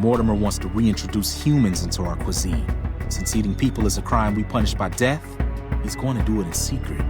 Mortimer wants to reintroduce humans into our cuisine. Since eating people is a crime we punish by death, he's going to do it in secret.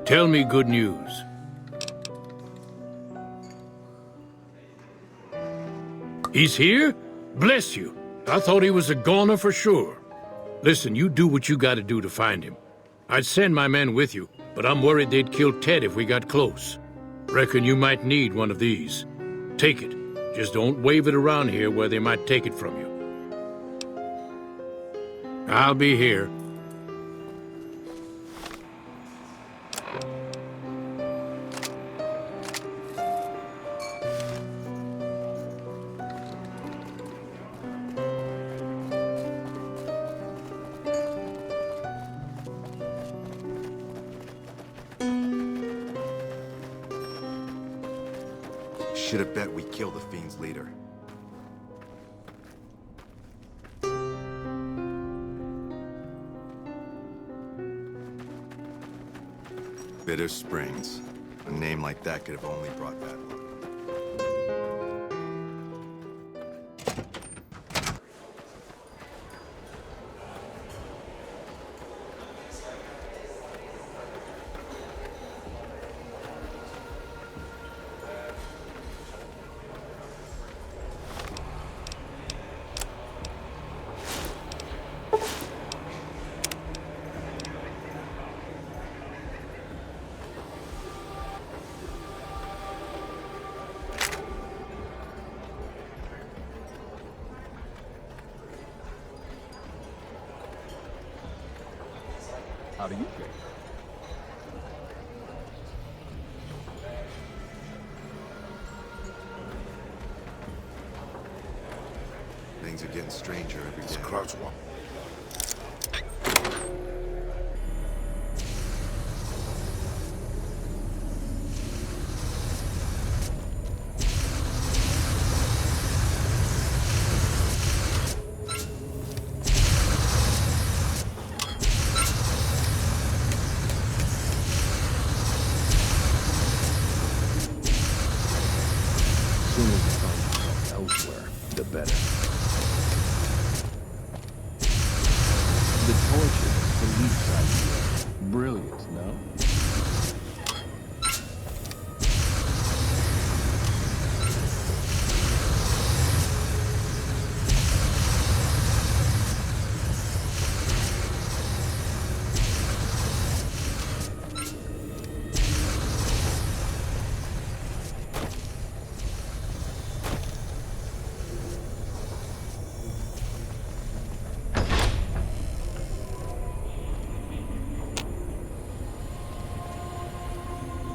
Tell me good news. He's here? Bless you. I thought he was a goner for sure. Listen, you do what you gotta do to find him. I'd send my men with you, but I'm worried they'd kill Ted if we got close. Reckon you might need one of these. Take it. Just don't wave it around here where they might take it from you. I'll be here. Should have bet we kill the Fiend's leader. Bitter Springs. A name like that could have only brought bad luck. How do you feel? Things are getting stranger every day. Crouch one.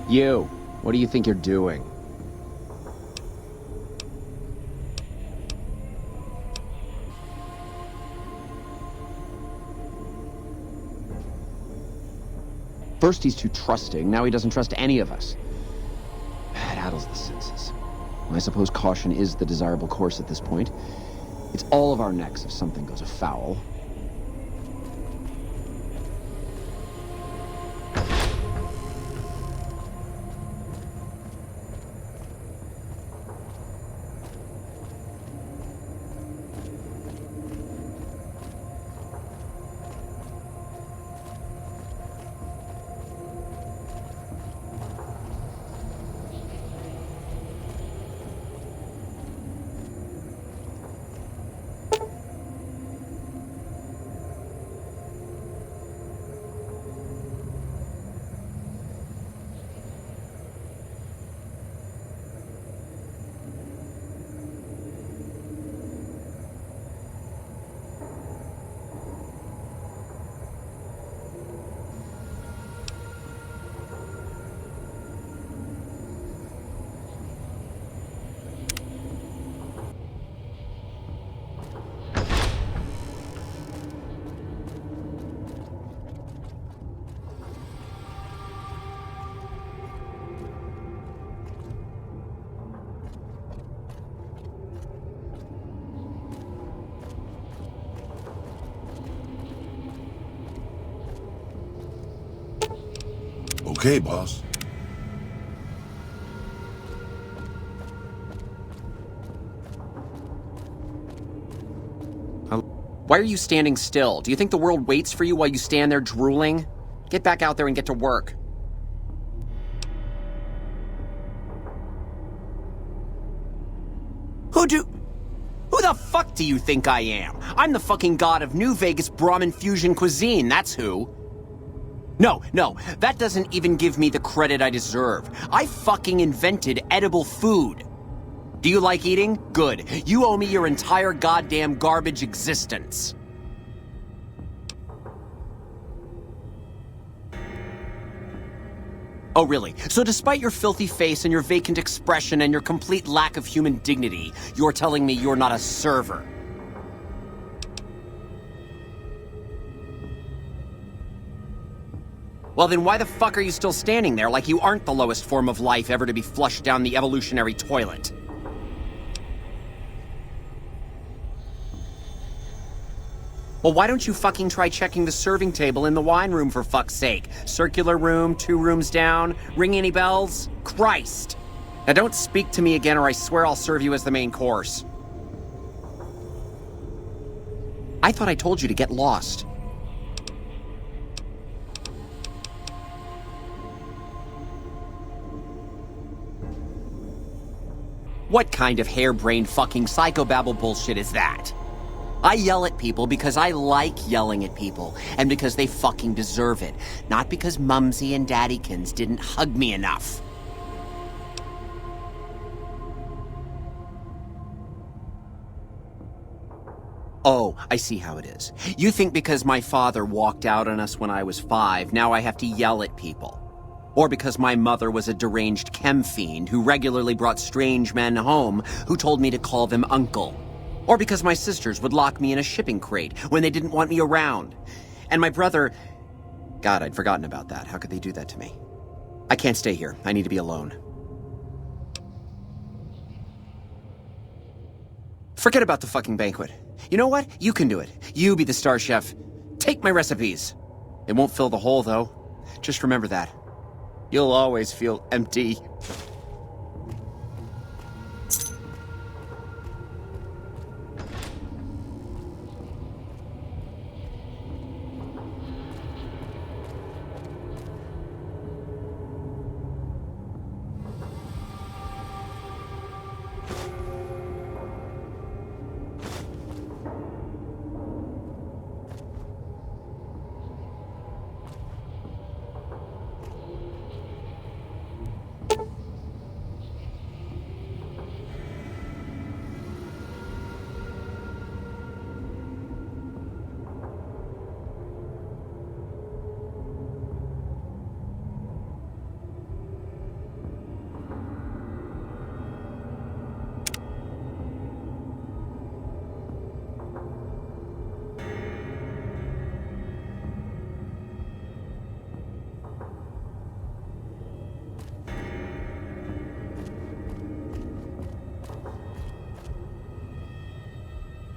You, what do you think you're doing? First he's too trusting, now he doesn't trust any of us. It addles the senses. I suppose caution is the desirable course at this point. It's all of our necks if something goes afoul. Okay, boss. Why are you standing still? Do you think the world waits for you while you stand there drooling? Get back out there and get to work. Who the fuck do you think I am? I'm the fucking god of New Vegas Brahmin fusion cuisine, that's who. No, that doesn't even give me the credit I deserve. I fucking invented edible food. Do you like eating? Good. You owe me your entire goddamn garbage existence. Oh, really? So despite your filthy face and your vacant expression and your complete lack of human dignity, you're telling me you're not a server? Well, then why the fuck are you still standing there like you aren't the lowest form of life ever to be flushed down the evolutionary toilet? Well, why don't you fucking try checking the serving table in the wine room for fuck's sake? Circular room, 2 rooms down, ring any bells? Christ! Now don't speak to me again or I swear I'll serve you as the main course. I thought I told you to get lost. What kind of harebrained fucking psychobabble bullshit is that? I yell at people because I like yelling at people, and because they fucking deserve it, not because Mumsy and Daddykins didn't hug me enough. Oh, I see how it is. You think because my father walked out on us when I was 5, now I have to yell at people. Or because my mother was a deranged chem fiend who regularly brought strange men home who told me to call them uncle. Or because my sisters would lock me in a shipping crate when they didn't want me around. And my brother... God, I'd forgotten about that. How could they do that to me? I can't stay here. I need to be alone. Forget about the fucking banquet. You know what? You can do it. You be the star chef. Take my recipes. It won't fill the hole, though. Just remember that. You'll always feel empty.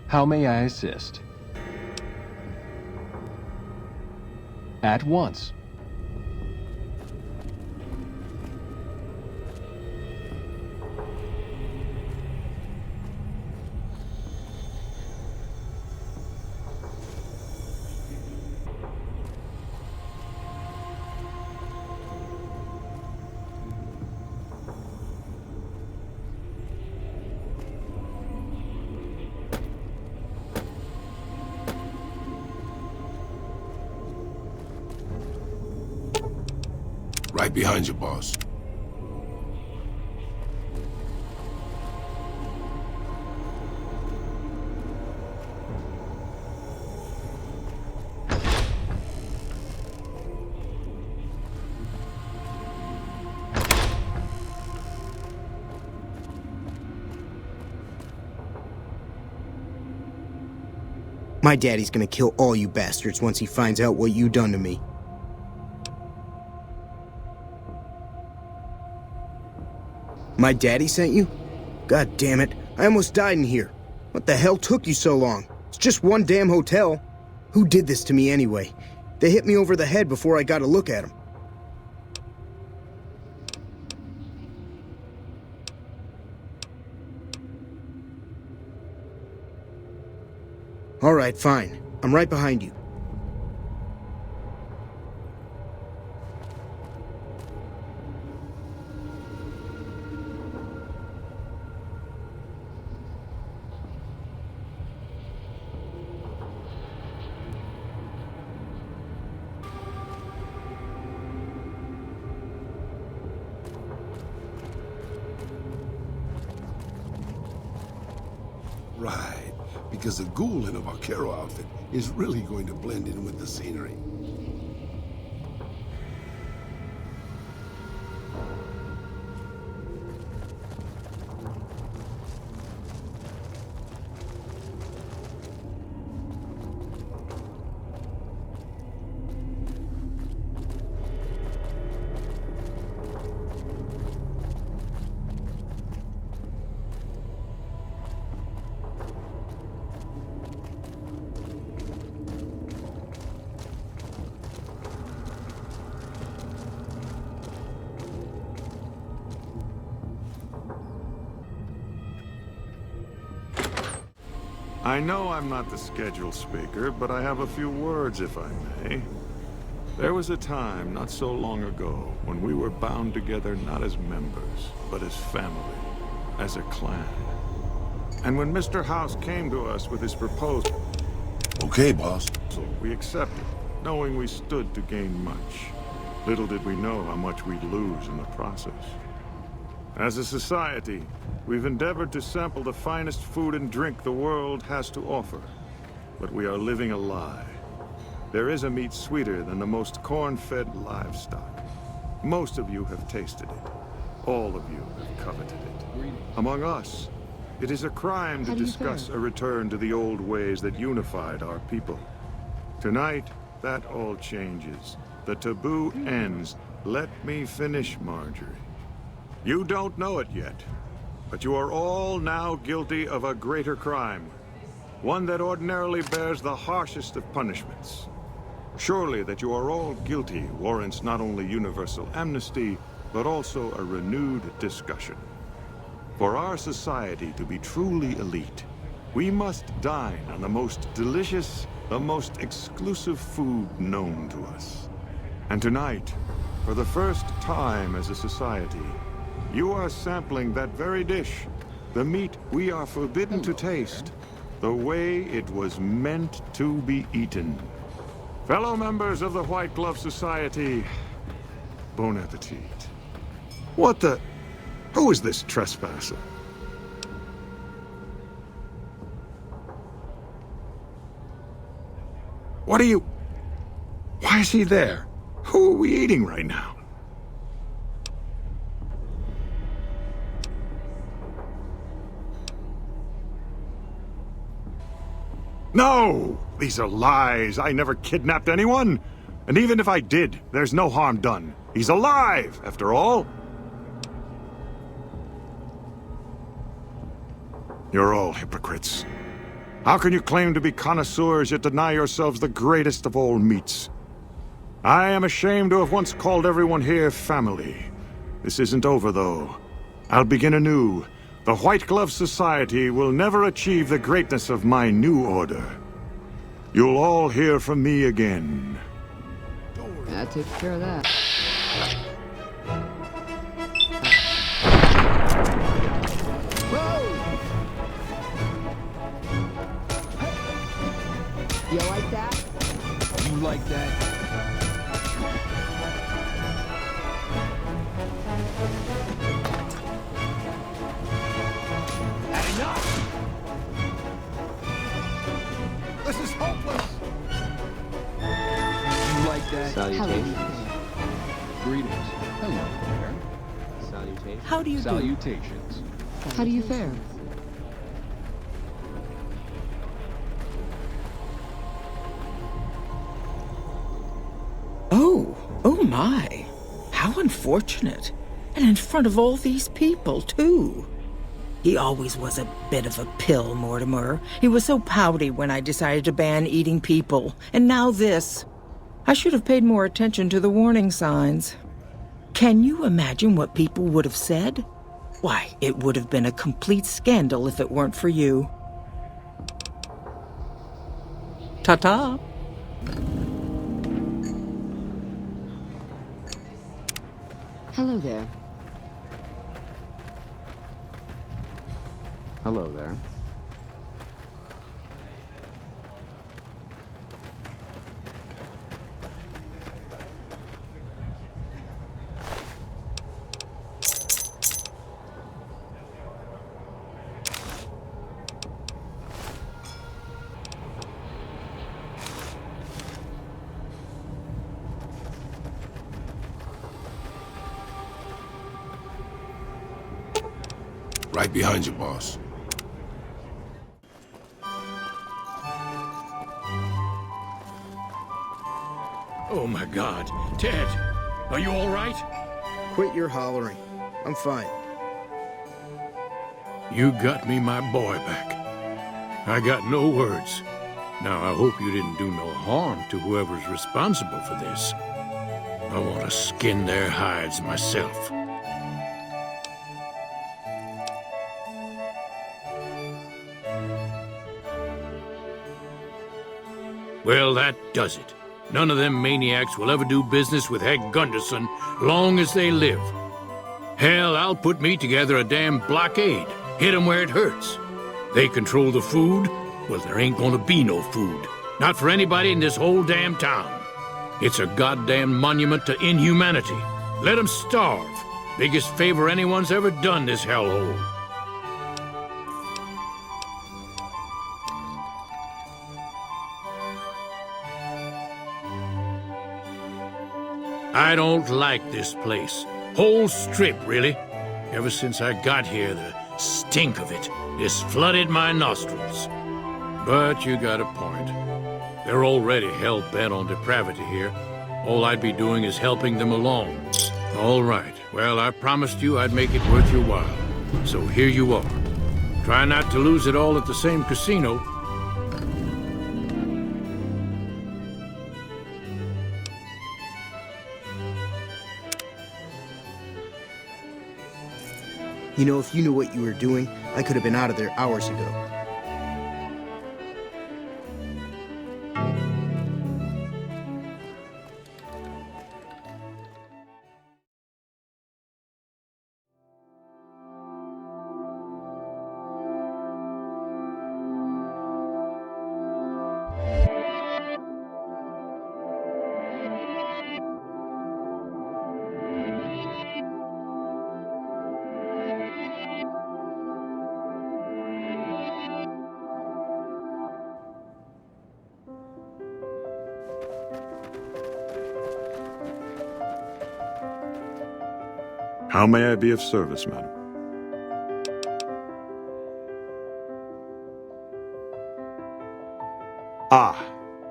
How may I assist? At once. Right behind you, boss. My daddy's gonna kill all you bastards once he finds out what you done to me. My daddy sent you? God damn it, I almost died in here. What the hell took you so long? It's just one damn hotel. Who did this to me anyway? They hit me over the head before I got a look at them. All right, fine. I'm right behind you. Right, because the ghoul in a vaquero outfit is really going to blend in with the scenery. I know I'm not the scheduled speaker, but I have a few words, if I may. There was a time, not so long ago, when we were bound together not as members, but as family, as a clan. And when Mr. House came to us with his proposal, Okay, boss. we accepted, knowing we stood to gain much. Little did we know how much we'd lose in the process. As a society, we've endeavored to sample the finest food and drink the world has to offer. But we are living a lie. There is a meat sweeter than the most corn-fed livestock. Most of you have tasted it. All of you have coveted it. Among us, it is a crime to discuss a return to the old ways that unified our people. Tonight, that all changes. The taboo ends. Let me finish, Marjorie. You don't know it yet, but you are all now guilty of a greater crime. One that ordinarily bears the harshest of punishments. Surely that you are all guilty warrants not only universal amnesty, but also a renewed discussion. For our society to be truly elite, we must dine on the most delicious, the most exclusive food known to us. And tonight, for the first time as a society, you are sampling that very dish, the meat we are forbidden to taste, the way it was meant to be eaten. Fellow members of the White Glove Society, bon appetit. What the... Who is this trespasser? What are you... Why is he there? Who are we eating right now? No! These are lies. I never kidnapped anyone. And even if I did, there's no harm done. He's alive, after all. You're all hypocrites. How can you claim to be connoisseurs yet deny yourselves the greatest of all meats? I am ashamed to have once called everyone here family. This isn't over, though. I'll begin anew. The White Glove Society will never achieve the greatness of my new order. You'll all hear from me again. That takes care of that. Whoa! You like that? You like that? This is hopeless! You like that? Salutations. Greetings. Hello there. Salutations. How do you do? Salutations. How do you fare? Oh my. How unfortunate. And in front of all these people, too. He always was a bit of a pill, Mortimer. He was so pouty when I decided to ban eating people. And now this. I should have paid more attention to the warning signs. Can you imagine what people would have said? Why, it would have been a complete scandal if it weren't for you. Ta-ta. Hello there. Hello there. Right behind you, boss. Oh my God. Ted, are you all right? Quit your hollering. I'm fine. You got me my boy back. I got no words. Now, I hope you didn't do no harm to whoever's responsible for this. I want to skin their hides myself. Well, that does it. None of them maniacs will ever do business with Hank Gunderson long as they live. Hell, I'll put me together a damn blockade. Hit 'em where it hurts. They control the food. Well, there ain't gonna be no food. Not for anybody in this whole damn town. It's a goddamn monument to inhumanity. Let 'em starve. Biggest favor anyone's ever done this hellhole. I don't like this place. Whole strip, really. Ever since I got here, the stink of it has flooded my nostrils. But you got a point. They're already hell-bent on depravity here. All I'd be doing is helping them along. All right. Well, I promised you I'd make it worth your while. So here you are. Try not to lose it all at the same casino. You know, if you knew what you were doing, I could have been out of there hours ago. How may I be of service, madam? Ah,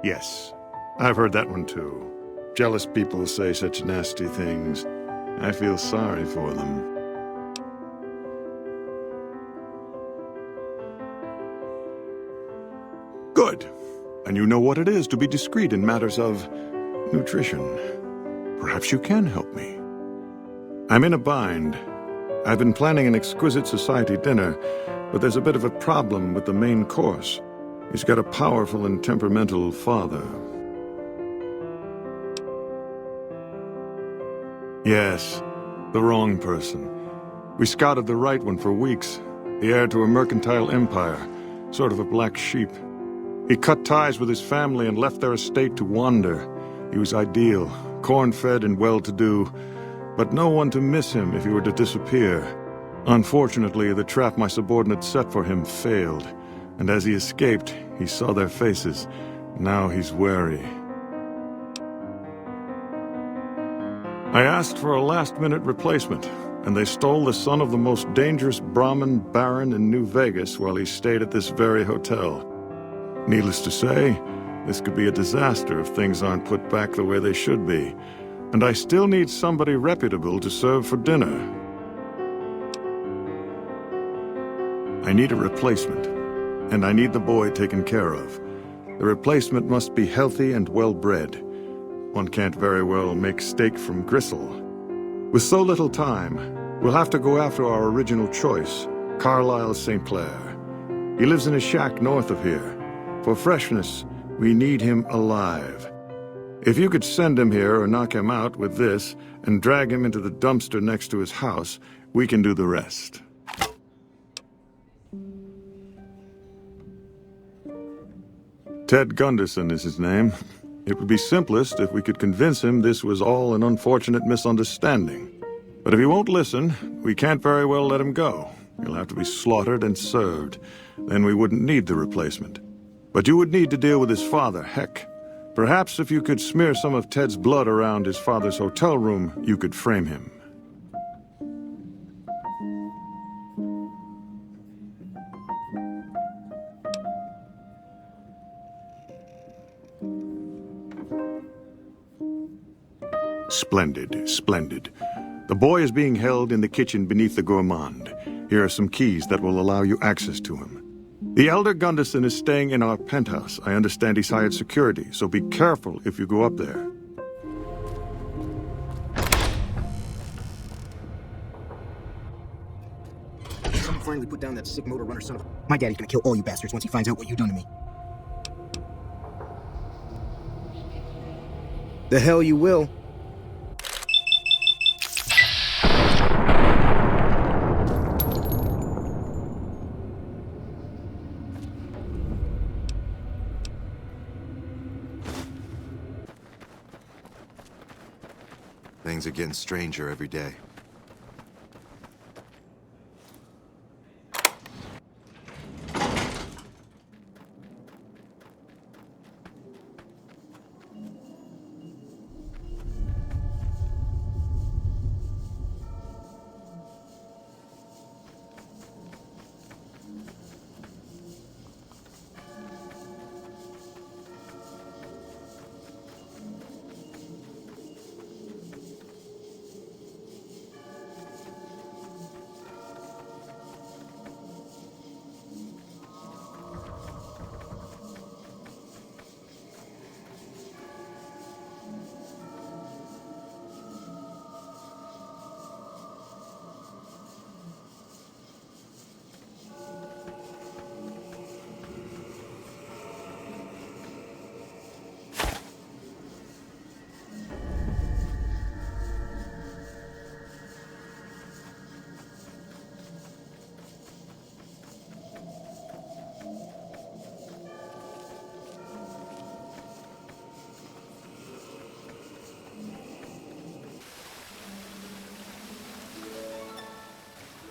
yes. I've heard that one too. Jealous people say such nasty things. I feel sorry for them. Good. And you know what it is to be discreet in matters of nutrition. Perhaps you can help me. I'm in a bind. I've been planning an exquisite society dinner, but there's a bit of a problem with the main course. He's got a powerful and temperamental father. Yes, the wrong person. We scouted the right one for weeks. The heir to a mercantile empire, sort of a black sheep. He cut ties with his family and left their estate to wander. He was ideal, corn-fed and well-to-do, but no one to miss him if he were to disappear. Unfortunately, the trap my subordinates set for him failed, and as he escaped, he saw their faces. Now he's wary. I asked for a last-minute replacement, and they stole the son of the most dangerous Brahmin baron in New Vegas while he stayed at this very hotel. Needless to say, this could be a disaster if things aren't put back the way they should be. And I still need somebody reputable to serve for dinner. I need a replacement, and I need the boy taken care of. The replacement must be healthy and well-bred. One can't very well make steak from gristle. With so little time, we'll have to go after our original choice, Carlisle St. Clair. He lives in a shack north of here. For freshness, We need him alive. If you could send him here or knock him out with this and drag him into the dumpster next to his house, we can do the rest. Ted Gunderson is his name. It would be simplest if we could convince him this was all an unfortunate misunderstanding. But if he won't listen, we can't very well let him go. He'll have to be slaughtered and served. Then we wouldn't need the replacement. But you would need to deal with his father, Heck. Perhaps if you could smear some of Ted's blood around his father's hotel room, you could frame him. Splendid, splendid. The boy is being held in the kitchen beneath the gourmand. Here are some keys that will allow you access to him. The elder Gunderson is staying in our penthouse. I understand he's hired security, so be careful if you go up there. Someone finally put down that sick motor runner son of... My daddy's gonna kill all you bastards once he finds out what you've done to me. The hell you will. Things are getting stranger every day.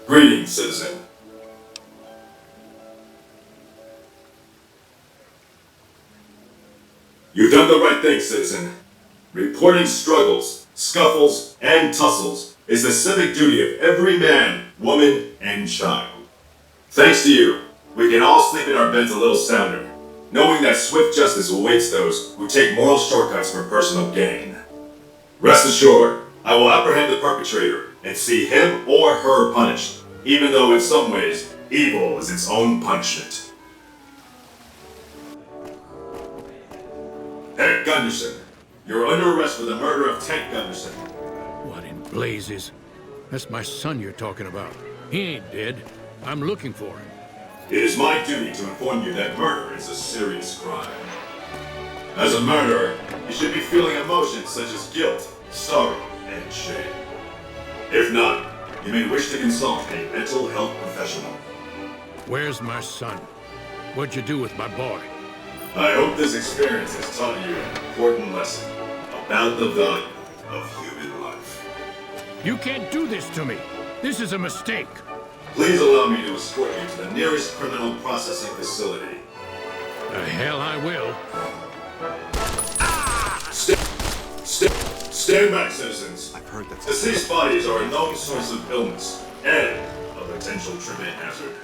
Greetings, citizen. You've done the right thing, citizen. Reporting struggles, scuffles, and tussles is the civic duty of every man, woman, and child. Thanks to you, we can all sleep in our beds a little sounder, knowing that swift justice awaits those who take moral shortcuts for personal gain. Rest assured, I will apprehend the perpetrator and see him or her punished, even though in some ways, evil is its own punishment. Ted Gunderson, you're under arrest for the murder of Ted Gunderson. What in blazes? That's my son you're talking about. He ain't dead. I'm looking for him. It is my duty to inform you that murder is a serious crime. As a murderer, you should be feeling emotions such as guilt, sorrow, and shame. If not, you may wish to consult a mental health professional. Where's my son? What'd you do with my boy? I hope this experience has taught you an important lesson about the value of human life. You can't do this to me. This is a mistake. Please allow me to escort you to the nearest criminal processing facility. The hell I will. Stand back, citizens. I've heard that. Deceased bodies are a known source of illness and a potential trivia hazard.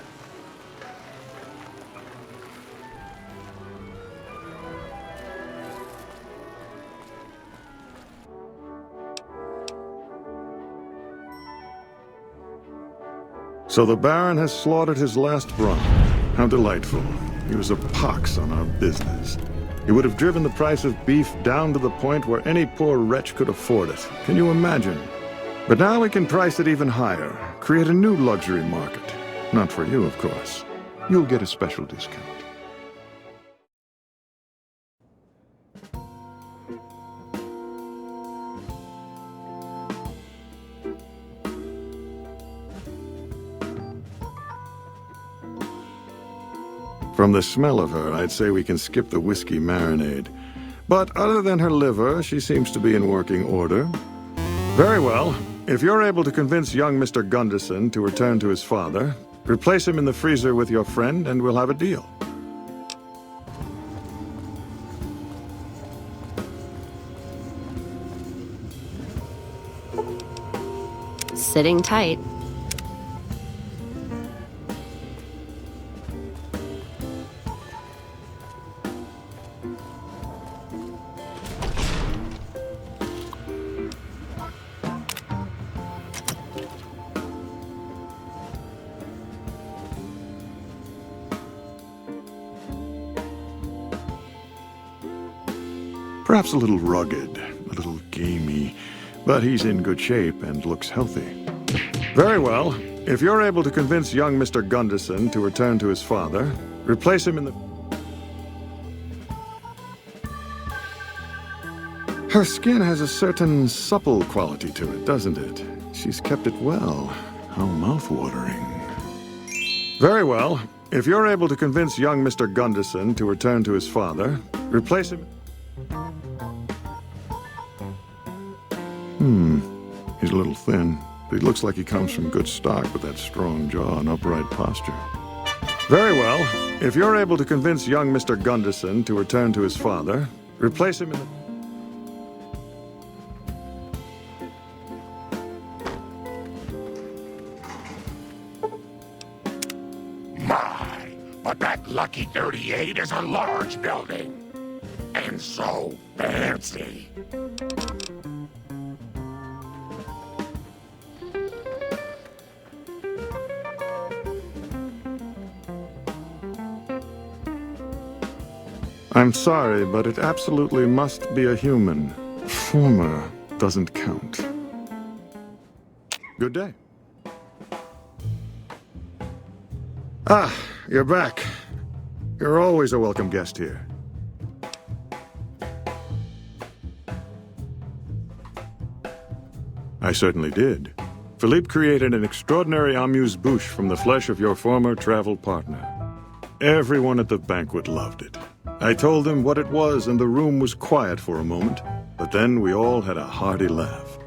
So the Baron has slaughtered his last brunt. How delightful. He was a pox on our business. He would have driven the price of beef down to the point where any poor wretch could afford it. Can you imagine? But now we can price it even higher, create a new luxury market. Not for you, of course. You'll get a special discount. From the smell of her, I'd say we can skip the whiskey marinade. But other than her liver, she seems to be in working order. Very well. If you're able to convince young Mr. Gunderson to return to his father, replace him in the freezer with your friend, and we'll have a deal. Sitting tight. Perhaps a little rugged, a little gamey, but he's in good shape and looks healthy. Very well. If you're able to convince young Mr. Gunderson to return to his father, replace him in the... Her skin has a certain supple quality to it, doesn't it? She's kept it well. How mouth-watering. Very well. If you're able to convince young Mr. Gunderson to return to his father, replace him... He's a little thin, but he looks like he comes from good stock with that strong jaw and upright posture. Very well. If you're able to convince young Mr. Gunderson to return to his father, replace him in the... My, but that lucky 38 is a large building. And so fancy. I'm sorry, but it absolutely must be a human. Former doesn't count. Good day. Ah, you're back. You're always a welcome guest here. I certainly did. Philippe created an extraordinary amuse-bouche from the flesh of your former travel partner. Everyone at the banquet loved it. I told them what it was, and the room was quiet for a moment, but then we all had a hearty laugh.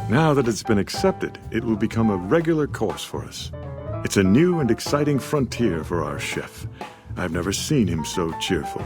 Now that it's been accepted, it will become a regular course for us. It's a new and exciting frontier for our chef. I've never seen him so cheerful.